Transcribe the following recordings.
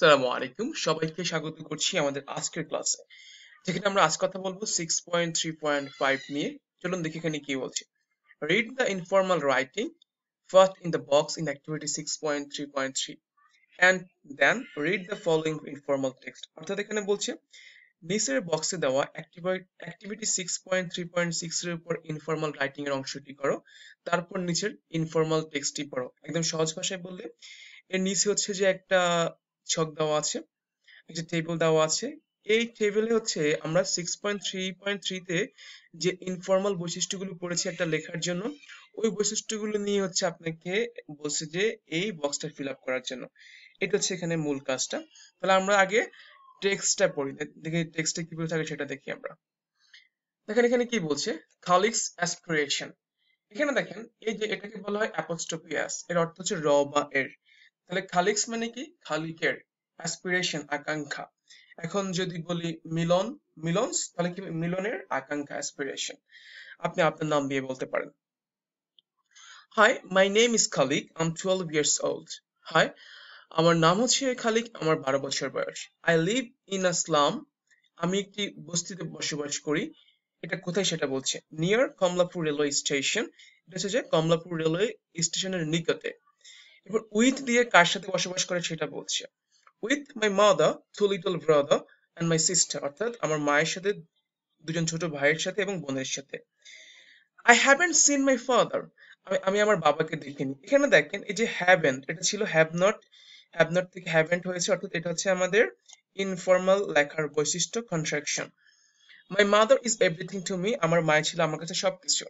আসসালামু আলাইকুম, সবাইকে স্বাগত করছি আমাদের আজকের ক্লাসে, যেখানে আমরা আজ কথা বলবো 6.3.5 নিয়ে। চলুন দেখি এখানে কি বলছে। Read the informal writing first in the box in activity 6.3.3 and then read the following informal text। অর্থাৎ এখানে বলছে নিচের বক্সে দেওয়া অ্যাক্টিভিটি 6.3.6 এর উপর ইনফর্মাল রাইটিং এর অংশটি করো, তারপর নিচের ইনফর্মাল টেক্সটটি পড়ো। একদম সহজ ভাষায় বললে এর নিচে হচ্ছে যে একটা ছক দেওয়া আছে, একটা টেবিল দেওয়া আছে। এই টেবিলে হচ্ছে আমরা 6.3.3 তে যে ইনফর্মাল বৈশিষ্ট্যগুলো পড়েছি একটা লেখার জন্য, ওই বৈশিষ্ট্যগুলো নিয়ে হচ্ছে আপনাকে বলছে যে এই বক্সটা ফিল আপ করার জন্য। এটা হচ্ছে এখানে মূল কাজটা। তাহলে আমরা আগে টেক্সটটা পড়ি, দেখি টেক্সটে কি বলে থাকে সেটা দেখি আমরা। দেখেন এখানে কি বলছে, খালিকস অ্যাসপিরেশন। এখানে দেখেন এই যে এটাকে বলা হয় অ্যাপোস্ট্রফি এস, এর অর্থ হচ্ছে র বা এর। তাহলে খালিকস মানে কি, খালিকের। অ্যাসপিরেশন আকাঙ্ক্ষা। এখন যদি বলি মিলন, মিলনস, তাহলে কি মিলনের আকাঙ্ক্ষা, অ্যাসপিরেশন। আপনি আপনার নাম দিয়ে বলতে পারেন। Hi, my name is Khalik, I am 12 years old. Hi, আমার নাম হচ্ছে খালিক, আমার 12 বছর বয়স। I live in a slum, আমি একটি বস্তিতে বসবাস করি। এটা কোথায় সেটা বলছে, নিয়ার কমলাপুর রেলওয়ে স্টেশন। এটা হচ্ছে যে কমলাপুর রেলওয়ে স্টেশনের নিকটে। এবার উইথ দিয়ে কার সাথে বসবাস করে সেটা বলছে। With my mother, two little brother and my sister, অর্থাৎ আমার মায়ের সাথে, দুজন ছোট ভাইয়ের সাথে এবং বোনের সাথে। I haven't seen my father, আমি আমার বাবাকে দেখিনি। এখানে দেখেন এই যে হ্যাভেন্ট, এটা ছিল হ্যাভ নট, হ্যাভ নট থেকে হ্যাভেন্ট হয়েছে, অর্থাৎ এটা হচ্ছে আমাদের ইনফর্মাল লেখার বৈশিষ্ট্য, contraction. My mother is everything to me, আমার মায়ের ছিল আমার কাছে সবকিছু।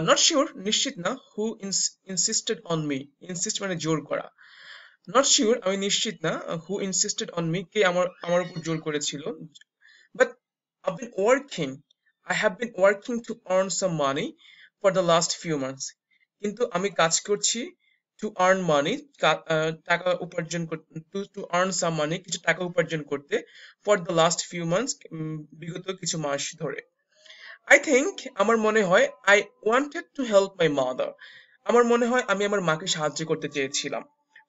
নট শিওর, নিশ্চিত না। হু ইনসিস্টেড অন মি, ইনসিস্ট মানে জোর করা। নট শিওর, আমি নিশ্চিত না। হু ইনসিস্টেড অন মি, কে আমার উপর জোর করেছিল। But I've been working, I have been working to earn some money for the last few months. কিন্তু আমি কাজ করছি to earn money, টাকা উপার্জন করতে, to earn some money, কিছু টাকা উপার্জন করতে, for the last few months, বিগত কিছু মাস ধরে। I think, আমার মনে হয়, I wanted to help my mother, আমার মনে হয় আমি আমার মাকে সাহায্য করতে চেয়েছিলাম।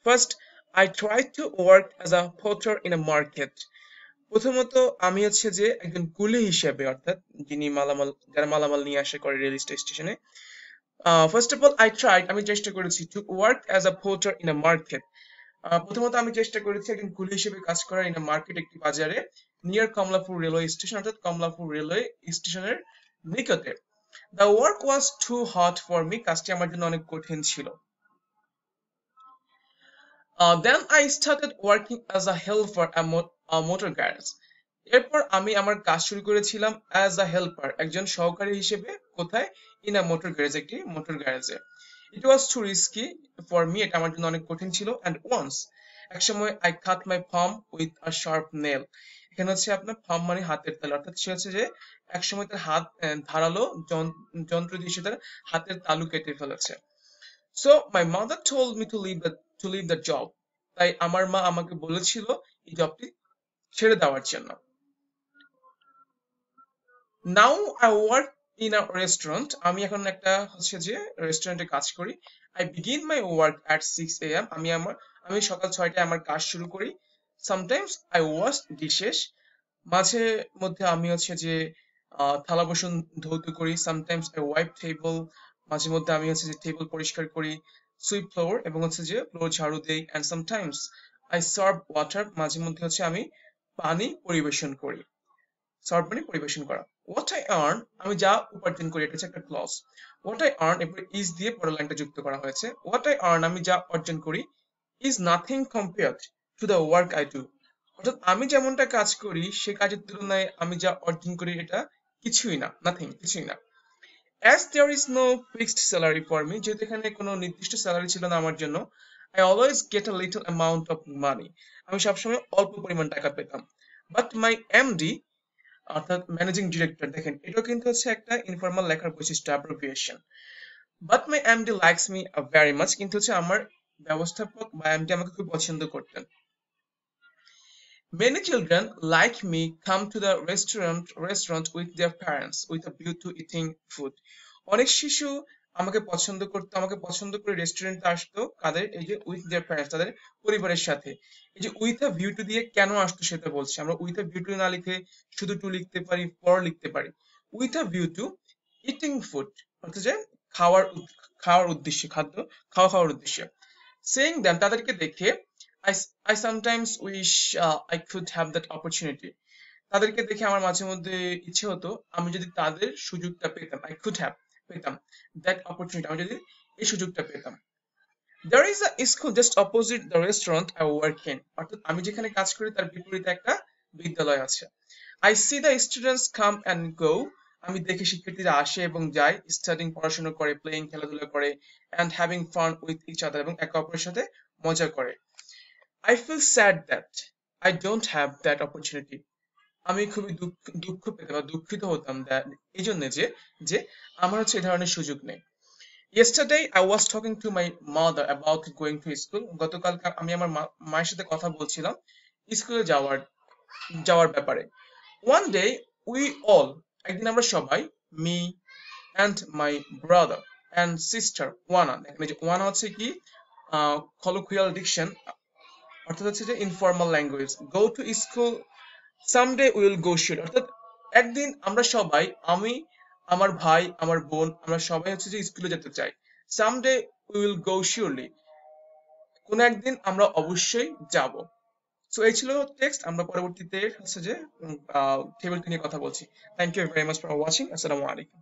First, I tried to work as a porter in a market. প্রথমত আমি হচ্ছে যে একজন কুলি হিসেবে, অর্থাৎ যিনি মালামাল, যারা মালামাল নিয়ে আসে করে রেল স্টেশনে। First of all I tried, আমি চেষ্টা করেছি, to work as a porter in a market. প্রথমত আমি চেষ্টা করেছি একজন কুলি হিসেবে কাজ করার, ইন আ মার্কেট, একটি বাজারে, নিয়ার কমলাপুর রেলওয়ে স্টেশন, অর্থাৎ কমলাপুর রেলওয়ে স্টেশনের নিকটে। The work was too hard for me, কাজটি আমার জন্য অনেক কঠিন ছিল। Then I started working as a helper a motor garage. এরপর আমি আমার কাজ শুরু করেছিলাম অ্যাজ আ হেল্পার, একজন সহকারী হিসেবে। কোথায়? ইন আ মোটর গ্যারেজ, একটি মোটর গ্যারেজে। ইট ওয়াজ টু রিস্কি ফর মি, এটা আমার জন্য অনেক কঠিন ছিল। অ্যান্ড ওয়ান্স, এক সময়, I cut my palm with a sharp nail. এখানে হচ্ছে আপনার পাম মানে হাতের তালু, অর্থাৎ সে হচ্ছে যে এক সময় তার হাত ধারালো যন্ত্র দিয়ে সে তার হাতের তালু কেটে ফেলেছে। So my mother told me to leave the job, তাই আমার মা আমাকে বলেছিল এই জবটি ছেড়ে দেওয়ার জন্য। Now I work in a restaurant, আমি এখন একটা হচ্ছে যে রেস্টুরেন্টে কাজ করি। I begin my work at 6 AM, আমি সকাল 6টায় আমার কাজ শুরু করি। সামটাইমস আই ওয়াশ ডিশেস, মাঝে মধ্যে আমি হচ্ছে যে থালা বাসন ধৌত করি। সামটাইমস আই ওয়াইপ টেবল, মাঝে মধ্যে আমি হচ্ছে যে টেবিল পরিষ্কার করি। সুইপ ফ্লোর, এবং হচ্ছে যে ফ্লোর ঝাড়ু দেই। And sometimes I serve water, মাঝে মধ্যে হচ্ছে আমি পানি পরিবেশন করি। সার্ভ মানে পরিবেশন করা। হোয়াট আই আর্ন, আমি যা উপার্জন করি, এটা হচ্ছে একটা ক্লজ। হোয়াট আই আর্ন, এরপরে ইজ দিয়ে পরের লাইনটা যুক্ত করা হয়েছে। হোয়াট আই আর্ন, আমি যা অর্জন করি, is nothing compared to the work I do, অর্থাৎ আমি যেমনটা কাজ করি সে কাজের তুলনায় আমি যা অর্জন করি এটা কিছুই না, নাথিং, কিছুই না। As there is no fixed salary for me, যেহেতু এখানে কোনো নির্দিষ্ট স্যালারি ছিল না আমার জন্য, I always get a little amount of money, আমি সবসময় অল্প পরিমাণ টাকা পেতাম। বাট মাই এমডি, অর্থাৎ ম্যানেজিং ডিরেক্টর, দেখেন এটাও কিন্তু হচ্ছে একটা ইনফর্মাল লেখার বৈশিষ্ট্য, abbreviation. But my MD likes me very much, কিন্তু হচ্ছে আমার ব্যবস্থাপক বা এমডি আমাকে খুব পছন্দ করতেন। Many children like me come to the restaurant with their parents with a view to eating food. অনেক শিশু আমাকে পছন্দ করে রেস্টুরেন্টে আসতো কাদের, এই যে উইথ দেয়ার প্যারেন্টস, তাদের পরিবারের সাথে। এই যে উইথ আ ভিউ টু দিয়ে কেন আসতো সেটা বলছি। আমরা উইথ আ ভিউ টু না লিখে শুধু টু লিখতে পারি, ফর লিখতে পারি। With a view to eating food, অর্থাৎ যে খাওয়ার উদ্দেশ্যে, খাওয়ার উদ্দেশ্যে। সেইং দ্যাম, তাদেরকে দেখে, I sometimes wish I could have that opportunity. তাদেরকে দেখে আমার মাঝে মধ্যে ইচ্ছে হতো আমি যদি তাদের সুযোগটা পেতাম, I could have, পেতাম that opportunity, আমি যদি এই সুযোগটা পেতাম। There is a school just opposite the restaurant I work in. অর্থাৎ আমি যেখানে কাজ করি তার বিপরীতে একটা বিদ্যালয় আছে। I see the students come and go. আমি দেখি শিক্ষার্থীরা আসে এবং যায়, স্টাডিং পড়াশোনা করে, প্লেইং খেলাধুলা করে, and having fun with each other, এবং একে অপরের সাথে মজা করে। I feel sad that I don't have that opportunity. আমি খুবই দুঃখ পেতাম বা দুঃখিত হতাম এই জন্য যে যে আমার হচ্ছে এই ধরনের সুযোগ নেই। Yesterday I was talking to my mother about going to school. গতকাল আমি আমার মায়ের সাথে কথা বলছিলাম স্কুলে যাওয়ার ব্যাপারে। One day we all, একদিন আমরা সবাই, me and my brother and sister Wana, দেখেন এই যে ওয়ানা হচ্ছে কি colloquial diction, অর্থাৎ হচ্ছে যে informal language. Go to school someday we will go sure, অর্থাৎ একদিন আমরা সবাই, আমি, আমার ভাই, আমার বোন, আমরা সবাই হচ্ছে যে স্কুলে যেতে চাই। Someday we will go surely, কোন একদিন আমরা অবশ্যই যাব। সো এই ছিল টেক্সট। আমরা পরবর্তীতে হচ্ছে যে টেবিলটি নিয়ে কথা বলছি। Thank you very much for watching. আসসালামু আলাইকুম।